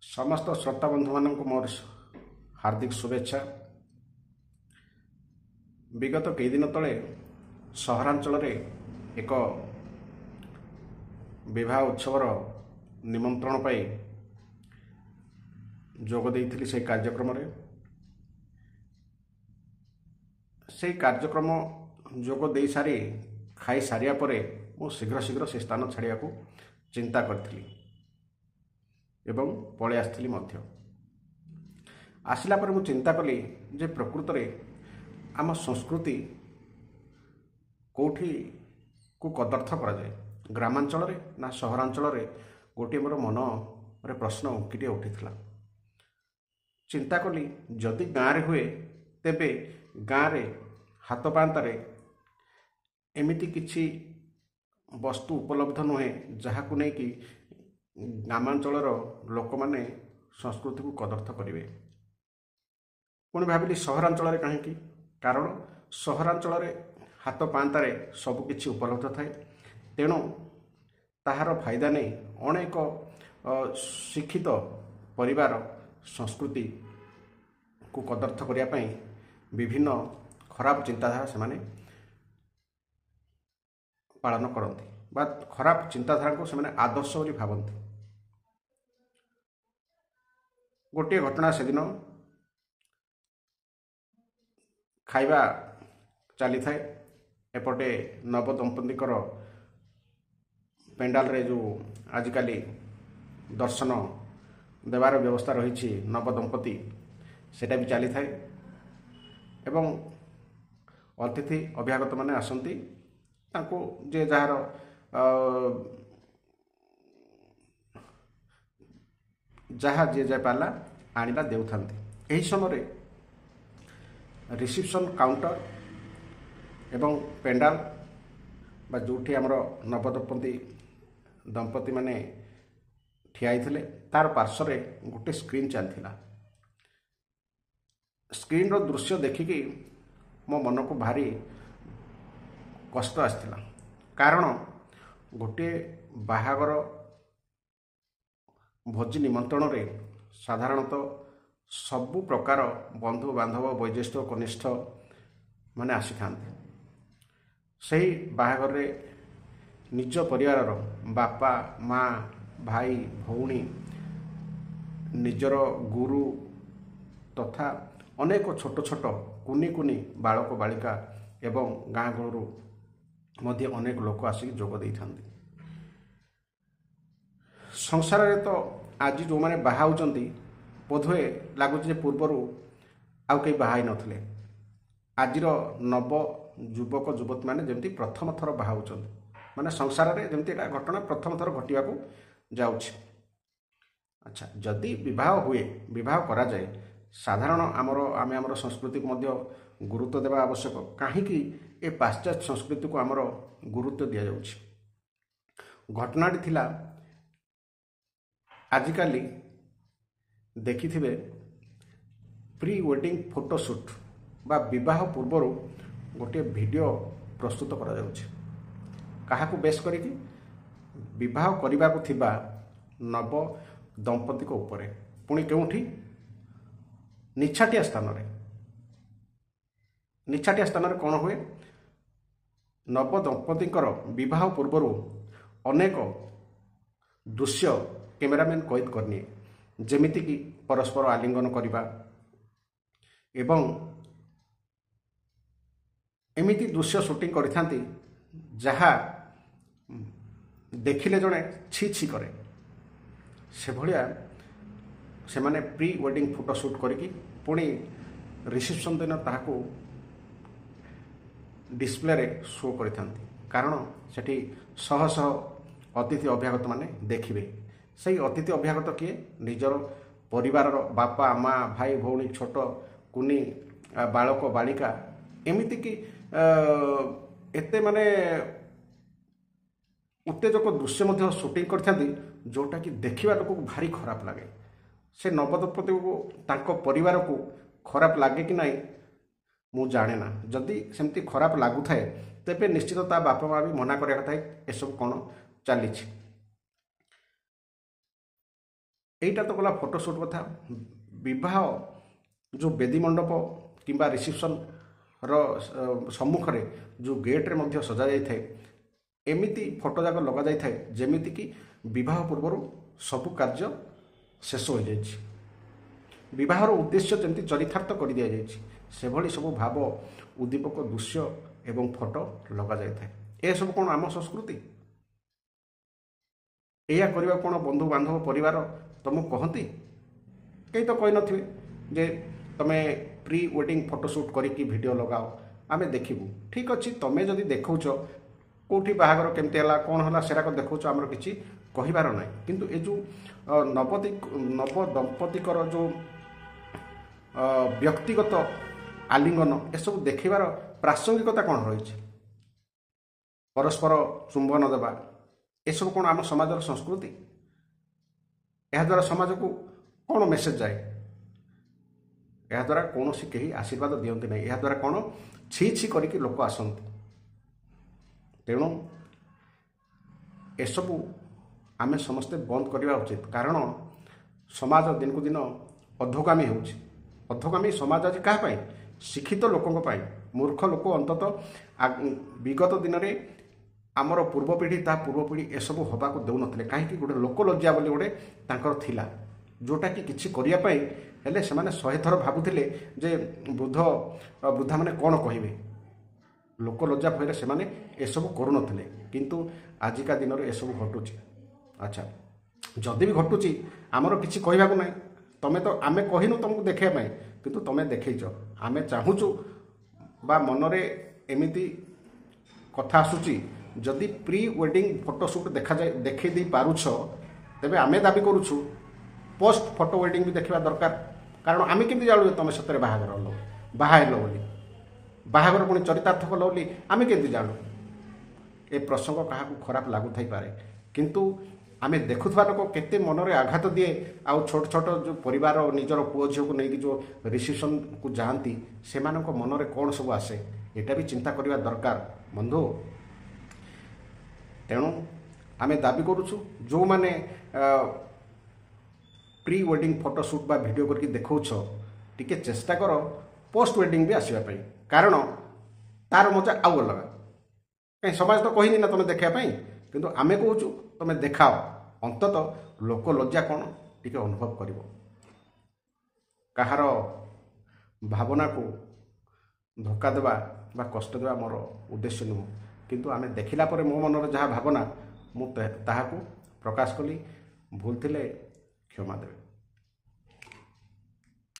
समस्त श्रोता बंधु मान मोर हार्दिक शुभेच्छा। विगत कई दिन तले सहरांचल एक विवाह उत्सवर निमंत्रण पाई जोग देइथिली। से कार्यक्रम से कार्यक्रम जोग दे सारी खाई सारिया परे मु शीघ्र शीघ्र से स्थान छाड़िया को चिंता करथिली एवं पळे आसथिली मध्य। आसिला पर मु चिंता कली जे प्रकृत में आम संस्कृति कोठी को कदर्थ करा जाए, ग्रामांचल रे ना सहरांचल रे, गोटे मोर मन रे प्रश्न उंकिटे उठिथिला। चिंता कली जदि गाँव रे हुए तेबे गाँव रे हाथ पांतारे एमिति किछि वस्तु उपलब्ध नुहे जहाकु नै कि ग्रामांचलर लोक माने संस्कृति को कदर्थ करेंगे। पुणी भाविली सहरांचल कहीं, कारण सहरांचल हाथ पांतारे सबकिछि उपलब्ध थाए, तेणु ताहार फायदा नहीं अनेक शिक्षित परिवार संस्कृति को कदर्थ करने विभिन्न खराब चिंताधारा से माने पालन करती बा खराब चिंताधारा को से आदर्श बोली भावती। गोटे घटना से दिन खाइबा चली थाए, एपटे नव दंपतिकर पेंडाल रे जो आजिकाली दर्शन देवार व्यवस्था रही नव दंपति सेटा भी चली थाए एवं अतिथि अभ्यागत माने आसंती तांको जे जार जहाँ जे जा पाला आनिला देउथांती। एही समय रिसेप्शन काउंटर एवं पेंडाल बा जोठी हमर नवदंपति दंपति माने ठियाई थिले तार पार्श्व गोटे स्क्रीन चलथिला। स्क्रीन रो दृश्य देखिकी मो मन को भारी कष्ट आसथिला, कारण गोटे बाहागर भोजी निमंत्रण रे साधारणतः सबु प्रकार बंधु बांधव वैज्येष्ठ कनिष्ठ माने आसी थांते। सही बाहागर रे निज परिवार बापा माँ भाई भौणी निजर गुरु तथा अनेक छोट छोट कुनी कुनी बालक बालिका एवं गाँ गलू मध्य अनेक लोक आसिक जोग दे थांती। संसार रे तो आज जो माने बाहा होचंती बोधवे लगुच पूर्वर आउ कई बाहा नथिले। आजिर नव युवक युवती माने जमती प्रथम थर बाहा होचंती, माने संसार रे जमती एटा घटना प्रथम थर घटिया को जाउछि। अच्छा, जदि विवाह हुए, विवाह करा जाए, साधारण आमर संस्कृति को मध्य गुरुत्व देवा आवश्यक। कहीं ए पाश्चात्य संस्कृति को आमर गुरुत्व दि जाउछि। घटनाटी थिला आजिकाली देखिथिबे प्री वेडिंग फोटोशूट बा विवाह पूर्वर गोटे वीडियो प्रस्तुत करा जाउछि। काहाकू बेस करिकि विवाह करबा को थिबा नव दंपति को ऊपर, पुणी केउठी निछाटिया स्थान रे कौन हुए, नव दंपतिकर विवाह पूर्वर अनेक दृश्य कैमेरामैन कैद करनी, जेमिति कि परस्पर आलिंगन करवा एवं एमिति दृश्य शूटिंग करिथांती जहा देखिले जड़े छी छी करे। से भलिया से माने प्री वेडिंग फोटोशूट करिकी पुणी रिसेप्शन दिन ताहाको डिस्प्ले रे शो करिथांती, कारण सेठी शह शह अतिथि अभ्यागत माने देखिबे। सही अतिथि अभ्यागत किए निजर परिवार बापा माँ भाई भौणी छोट कुनी बालक बालिका एमिति कि एते माने उत्तेजक दृश्य मध्य शूटिंग करथांती, जोटा कि देखिबा लोक को भारी खराब लगे। से नवदंपति को तांको परिवार को खराब लगे कि नहीं मु जाने ना। जदि सेमती खराब लागू थाए तेबे निश्चित ता बापा माँ भी मना करिया कथा ए सब कौन चली। এইটা তো গলা ফଟୋସୁଟ୍ କଥା। ବିବାହ ଯେଉଁ ବେଦୀ ମଣ୍ଡପ କିମ୍ବା ରିସେପସନ୍ର ସମ୍ମୁଖରେ ଯେଉଁ ଗେଟ୍ରେ ମଧ୍ୟ ସଜାଯାଇଥାଏ, ଏମିତି ଫଟୋ ଯାକ ଲଗାଯାଇଥାଏ ଯେମିତିକି ବିବାହ ପୂର୍ବରୁ ସବୁ କାର୍ଯ୍ୟ ଶେଷ ହୋଇଯାଇଛି, ବିବାହର ଉଦ୍ଦେଶ୍ୟ ଯେମିତି ଚରିତାର୍ଥ କରିଦିଆଯାଇଛି, ସେଭଳି ସବୁ ଭାବ ଉଦ୍ଦୀପକ ଦୃଶ୍ୟ ଏବଂ ଫଟୋ ଲଗାଯାଇଥାଏ। ଏସବୁ କ'ଣ ଆମ ସଂସ୍କୃତି? ଏହା କରିବା କ'ଣ ବନ୍ଧୁବାନ୍ଧବ ପରିବାର ତୁମକୁ କହନ୍ତି? କେହି ତ କହିନଥିବେ ଯେ ତୁମେ ପ୍ରି ୱେଡ଼ିଂ ଫଟୋସୁଟ୍ କରିକି ଭିଡ଼ିଓ ଲଗାଅ, ଆମେ ଦେଖିବୁ। ଠିକ୍ ଅଛି, ତୁମେ ଯଦି ଦେଖାଉଛ କେଉଁଠି ବାହାଘର କେମିତି ହେଲା କ'ଣ ହେଲା ସେରାକ ଦେଖାଉଛ, ଆମର କିଛି କହିବାର ନାହିଁ। କିନ୍ତୁ ଏ ଯେଉଁ ନବ ଦମ୍ପତିଙ୍କର ଯେଉଁ ବ୍ୟକ୍ତିଗତ ଆଲିଙ୍ଗନ ଏସବୁ ଦେଖିବାର ପ୍ରାସଙ୍ଗିକତା କ'ଣ ରହିଛି? ପରସ୍ପର ଚୁମ୍ବନ ଦେବା ଏସବୁ କ'ଣ ଆମ ସମାଜର ସଂସ୍କୃତି? ଏହାଦ୍ୱାରା ସମାଜକୁ କ'ଣ ମେସେଜ ଯାଏ? ଏହାଦ୍ୱାରା କୌଣସି କେହି ଆଶୀର୍ବାଦ ଦିଅନ୍ତି ନାହିଁ, ଏହାଦ୍ୱାରା କ'ଣ ଛି ଛି କରିକି ଲୋକ ଆସନ୍ତି। ତେଣୁ ଏସବୁ ଆମେ ସମସ୍ତେ ବନ୍ଦ କରିବା ଉଚିତ, କାରଣ ସମାଜ ଦିନକୁ ଦିନ ଅଧୋଗାମୀ ହେଉଛି। ଅଧୋଗାମୀ ସମାଜ ଆଜି କାହା ପାଇଁ? ଶିକ୍ଷିତ ଲୋକଙ୍କ ପାଇଁ। ମୂର୍ଖ ଲୋକ ଅନ୍ତତଃ ବିଗତ ଦିନରେ ଆମର ପୂର୍ବ ପିଢ଼ି ତା ପୂର୍ବ ପିଢ଼ି ଏସବୁ ହେବାକୁ ଦେଉନଥିଲେ। କାହିଁକି? ଗୋଟେ ଲୋକଲଜ୍ଜା ବୋଲି ଗୋଟେ ତାଙ୍କର ଥିଲା, ଯେଉଁଟାକି କିଛି କରିବା ପାଇଁ ହେଲେ ସେମାନେ 100 ଥର ଭାବୁଥିଲେ ଯେ ବୃଦ୍ଧାମାନେ କ'ଣ କହିବେ। ଲୋକଲଜ୍ଜା ଭୟରେ ସେମାନେ ଏସବୁ କରୁନଥିଲେ। କିନ୍ତୁ ଆଜିକା ଦିନରେ ଏସବୁ ଘଟୁଛି। ଆଚ୍ଛା, ଯଦି ବି ଘଟୁଛି ଆମର କିଛି କହିବାକୁ ନାହିଁ। ତମେ ତ ଆମେ କହିନୁ ତୁମକୁ ଦେଖାଇବା ପାଇଁ, କିନ୍ତୁ ତୁମେ ଦେଖେଇଛ। ଆମେ ଚାହୁଁଛୁ ବା ମନରେ ଏମିତି କଥା ଆସୁଛି, ଯଦି ପ୍ରି ୱେଡ଼ିଂ ଫଟୋସୁଟ୍ ଦେଖାଇ ଦେଇ ପାରୁଛ, ତେବେ ଆମେ ଦାବି କରୁଛୁ ପୋଷ୍ଟ ଫଟୋ ୱେଡ଼ିଂ ବି ଦେଖିବା ଦରକାର। କାରଣ ଆମେ କେମିତି ଜାଣୁ ଯେ ତୁମେ ସତରେ ବାହା ହେଲ ବୋଲି, ବାହାଘର ପୁଣି ଚରିତାର୍ଥ କଲ ବୋଲି ଆମେ କେମିତି ଜାଣୁ? ଏ ପ୍ରସଙ୍ଗ କାହାକୁ ଖରାପ ଲାଗୁଥାଇପାରେ, କିନ୍ତୁ ଆମେ ଦେଖୁଥିବା ଲୋକ କେତେ ମନରେ ଆଘାତ ଦିଏ। ଆଉ ଛୋଟ ଛୋଟ ଯେଉଁ ପରିବାର ନିଜର ପୁଅ ଝିଅକୁ ନେଇକି ଯେଉଁ ରିସେପସନ୍କୁ ଯାଆନ୍ତି, ସେମାନଙ୍କ ମନରେ କ'ଣ ସବୁ ଆସେ, ଏଇଟା ବି ଚିନ୍ତା କରିବା ଦରକାର ବନ୍ଧୁ। ତେଣୁ ଆମେ ଦାବି କରୁଛୁ, ଯେଉଁମାନେ ପ୍ରି ୱେଡ଼ିଂ ଫଟୋସୁଟ୍ ବା ଭିଡ଼ିଓ କରିକି ଦେଖାଉଛ, ଟିକେ ଚେଷ୍ଟା କର ପୋଷ୍ଟ ୱେଡ଼ିଂ ବି ଆସିବା ପାଇଁ, କାରଣ ତାର ମଜା ଆଉ ଅଲଗା। କାହିଁ ସମାଜ ତ କହିନି ନା ତୁମେ ଦେଖିବା ପାଇଁ, କିନ୍ତୁ ଆମେ କହୁଛୁ ତୁମେ ଦେଖାଅ, ଅନ୍ତତଃ ଲୋକ ଲଜ୍ଜା କ'ଣ ଟିକେ ଅନୁଭବ କରିବ। କାହାର ଭାବନାକୁ ଧୋକା ଦେବା ବା କଷ୍ଟ ଦେବା ମୋର ଉଦ୍ଦେଶ୍ୟ ନୁହେଁ, କିନ୍ତୁ ଆମେ ଦେଖିଲା ପରେ ମୋ ମନରେ ଯାହା ଭାବନା ମୁଁ ତାହାକୁ ପ୍ରକାଶ କଲି। ଭୁଲ ଥିଲେ କ୍ଷମା ଦେବେ।